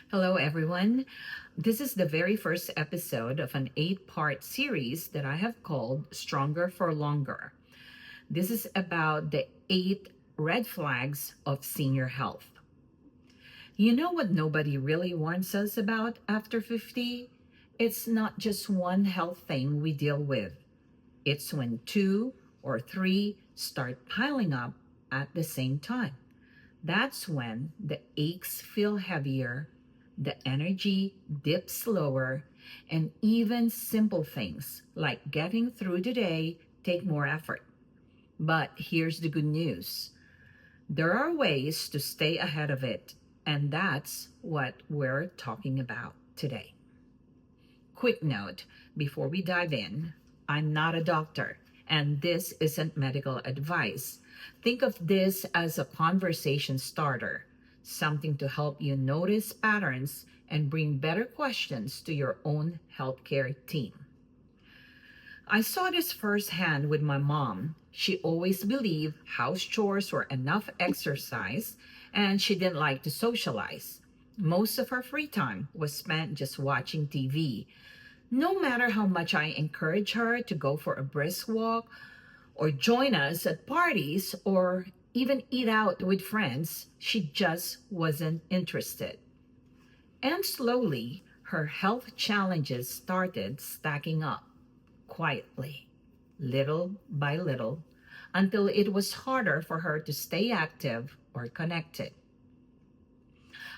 Hello, everyone. This is the very first episode of an 8-part series that I have called Stronger for Longer. This is about the 8 red flags of senior health. You know what nobody really warns us about after 50? It's not just one health thing we deal with, it's when 2 or 3 start piling up at the same time. That's when the aches feel heavier, the energy dips lower, and even simple things like getting through the day take more effort. But here's the good news, there are ways to stay ahead of it, and that's what we're talking about today. Quick note before we dive in, I'm not a doctor, and this isn't medical advice. Think of this as a conversation starter, something to help you notice patterns and bring better questions to your own healthcare team. I saw this firsthand with my mom. She always believed house chores were enough exercise, and she didn't like to socialize. Most of her free time was spent just watching TV. No matter how much I encourage her to go for a brisk walk or join us at parties or even eat out with friends, she just wasn't interested. And slowly, her health challenges started stacking up quietly, little by little, until it was harder for her to stay active or connected.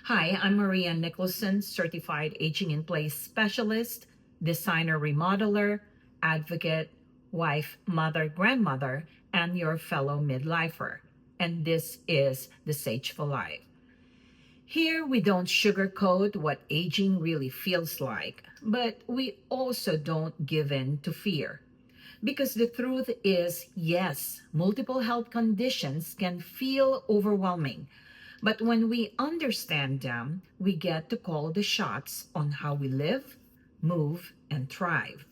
Hi, I'm Maria Nicholson, certified aging in place specialist, designer remodeler, advocate, wife, mother, grandmother, and your fellow midlifer. And this is the Sageful Life. Here we don't sugarcoat what aging really feels like, but we also don't give in to fear. Because the truth is, yes, multiple health conditions can feel overwhelming. But when we understand them, we get to call the shots on how we live, move, and thrive.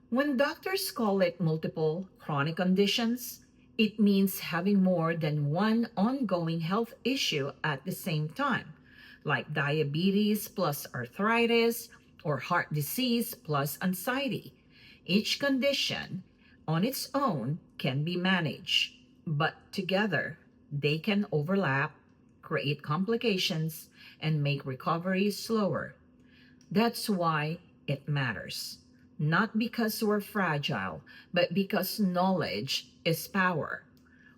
When doctors call it multiple chronic conditions, it means having more than one ongoing health issue at the same time, like diabetes plus arthritis or heart disease plus anxiety. Each condition on its own can be managed, but together they can overlap, create complications, and make recovery slower. That's why it matters. Not because we're fragile, but because knowledge is power.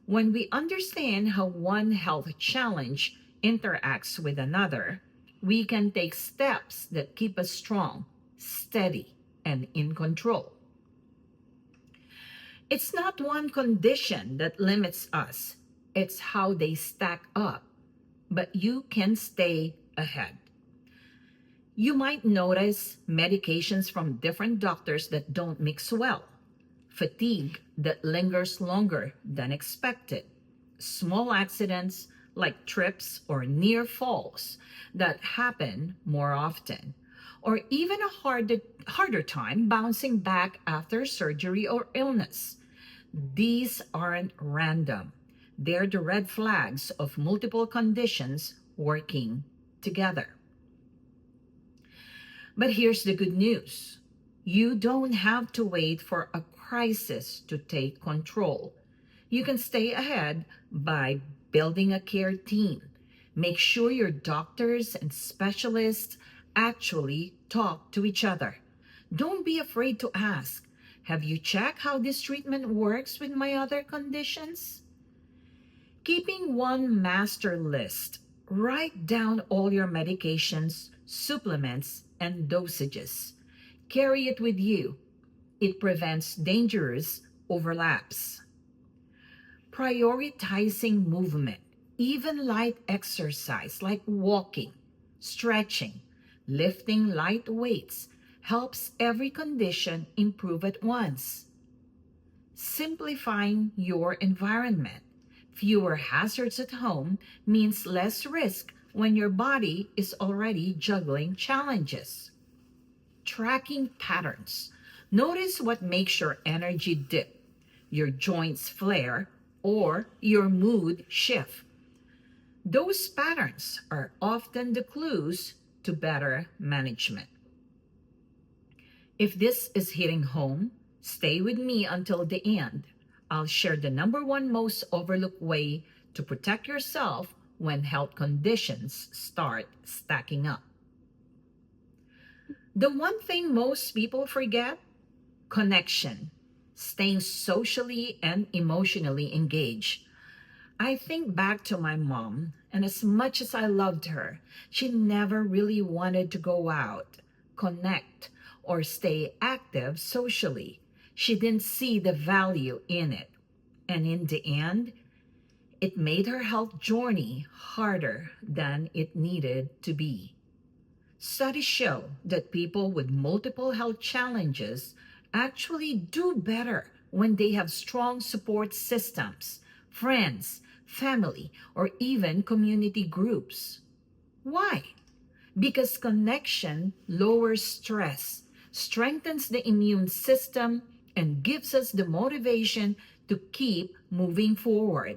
When we understand how one health challenge interacts with another, we can take steps that keep us strong, steady, and in control. It's not one condition that limits us, it's how they stack up. But you can stay ahead. You might notice medications from different doctors that don't mix well, fatigue that lingers longer than expected, small accidents like trips or near falls that happen more often, or even a harder time bouncing back after surgery or illness. These aren't random. They're the red flags of multiple conditions working together. But here's the good news. You don't have to wait for a crisis to take control. You can stay ahead by building a care team. Make sure your doctors and specialists actually talk to each other. Don't be afraid to ask, have you checked how this treatment works with my other conditions? Keeping one master list. Write down all your medications, supplements, and dosages. Carry it with you. It prevents dangerous overlaps. Prioritizing movement, even light exercise like walking, stretching, lifting light weights helps every condition improve at once. Simplifying your environment. Fewer hazards at home means less risk when your body is already juggling challenges. Tracking patterns. Notice what makes your energy dip, your joints flare, or your mood shift. Those patterns are often the clues to better management. If this is hitting home, stay with me until the end. I'll share the number one most overlooked way to protect yourself when health conditions start stacking up. The one thing most people forget: connection, staying socially and emotionally engaged. I think back to my mom, and as much as I loved her, she never really wanted to go out, connect, or stay active socially. She didn't see the value in it. And in the end, it made her health journey harder than it needed to be. Studies show that people with multiple health challenges actually do better when they have strong support systems, friends, family, or even community groups. Why? Because connection lowers stress, strengthens the immune system, and gives us the motivation to keep moving forward.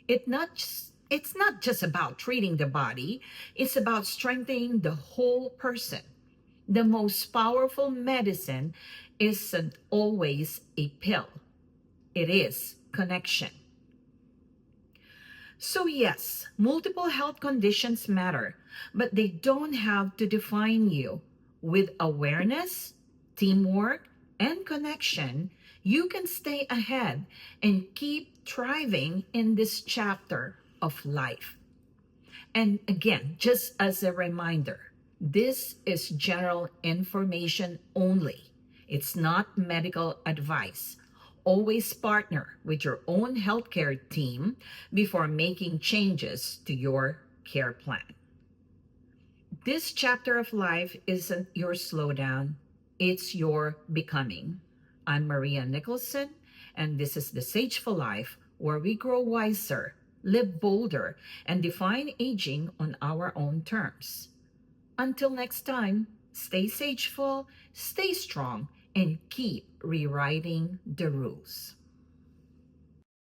It's not just about treating the body, it's about strengthening the whole person. The most powerful medicine isn't always a pill, it is connection. So, yes, multiple health conditions matter, but they don't have to define you. With awareness, teamwork, and connection, you can stay ahead and keep thriving in this chapter of life. And again, just as a reminder, this is general information only. It's not medical advice. Always partner with your own healthcare team before making changes to your care plan. This chapter of life isn't your slowdown, it's your becoming. I'm Maria Nicholson, and this is the Sageful Life, where we grow wiser, live bolder, and define aging on our own terms. Until next time, stay sageful, stay strong, and keep rewriting the rules.